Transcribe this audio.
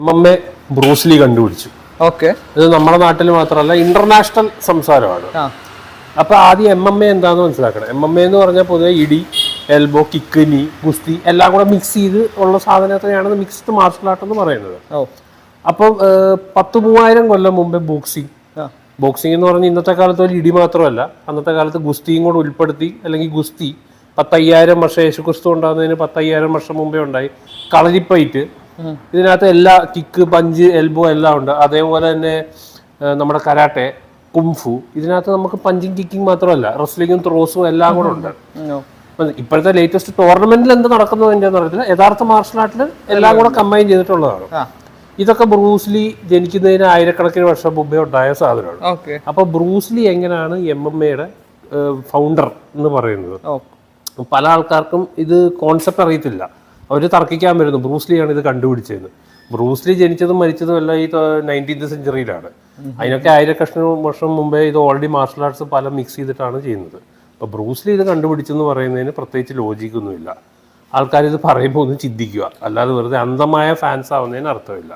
എംഎംഎ Bruce Lee കണ്ടുപിടിച്ചു. Okay, ഇത് നമ്മുടെ നാട്ടിൽ മാത്രമല്ല ഇന്റർനാഷണൽ സംസാരമാണ്. അപ്പൊ ആദ്യം എംഎംഎ എന്താന്ന് മനസ്സിലാക്കണം. എംഎംഎ എന്ന് പറഞ്ഞാൽ പൊതുവെ ഇടി, എൽബോ, കിക്ക്, നീ, ഗുസ്തി എല്ലാം കൂടെ മിക്സ് ചെയ്ത് ഉള്ള സാധനത്തെയാണ് മിക്സ്ഡ് മാർഷൽ ആർട്ട് എന്ന് പറയുന്നത്. അപ്പം 10,000-3000 കൊല്ലം മുമ്പേ ബോക്സിംഗ് എന്ന് പറഞ്ഞാൽ ഇന്നത്തെ കാലത്ത് ഒരു ഇടി മാത്രമല്ല, അന്നത്തെ കാലത്ത് ഗുസ്തിയും കൂടെ ഉൾപ്പെടുത്തി, അല്ലെങ്കിൽ ഗുസ്തി 10,000 വർഷം യേശുക്രിസ്തു ഉണ്ടാകുന്നതിന് 10,000 വർഷം മുമ്പേ ഉണ്ടായി. കളരിപ്പയറ്റ്, ഇതിനകത്ത് എല്ലാ കിക്ക്, പഞ്ച്, എൽബോ എല്ലാം ഉണ്ട്. അതേപോലെ തന്നെ നമ്മുടെ കരാട്ടെ, കുംഫു, ഇതിനകത്ത് നമുക്ക് പഞ്ചിങ്, കിക്കിങ് മാത്രമല്ല റെസ്ലിങ്ങും ത്രോസും എല്ലാം കൂടെ ഉണ്ട്. ഇപ്പോഴത്തെ ലേറ്റസ്റ്റ് ടൂർണമെന്റിൽ എന്ത് നടക്കുന്നത് എൻ്റെ അറിയത്തില്ല. യഥാർത്ഥ മാർഷൽ ആർട്ടിൽ എല്ലാം കൂടെ കമ്പൈൻ ചെയ്തിട്ടുള്ളതാണ്. ഇതൊക്കെ ബ്രൂസ്ലി ജനിക്കുന്നതിന് ആയിരക്കണക്കിന് വർഷം മുമ്പേ ഉണ്ടായ സാധനമാണ്. അപ്പൊ ബ്രൂസ്ലി എങ്ങനെയാണ് എംഎംഎയുടെ ഫൗണ്ടർ എന്ന് പറയുന്നത്? പല ആൾക്കാർക്കും ഇത് കോൺസെപ്റ്റ് അറിയത്തില്ല. അവർ തർക്കിക്കാൻ വരുന്നു ബ്രൂസ്ലിയാണ് ഇത് കണ്ടുപിടിച്ചതെന്ന്. ബ്രൂസ്ലി ജനിച്ചതും മരിച്ചതും എല്ലാം ഈ 19th സെഞ്ചുറിയിലാണ്. അതിനൊക്കെ 1000 വർഷം മുമ്പേ ഇത് ഓൾറെഡി മാർഷൽ ആർട്സ് പല മിക്സ് ചെയ്തിട്ടാണ് ചെയ്യുന്നത്. അപ്പോൾ ബ്രൂസ്ലി ഇത് കണ്ടുപിടിച്ചെന്ന് പറയുന്നതിന് പ്രത്യേകിച്ച് ലോജിക്കൊന്നുമില്ല. ആൾക്കാർ ഇത് പറയുമ്പോൾ ഒന്ന് ചിന്തിക്കുക, അല്ലാതെ വെറുതെ അന്ധമായ ഫാൻസ് ആവുന്നതിന് അർത്ഥമില്ല.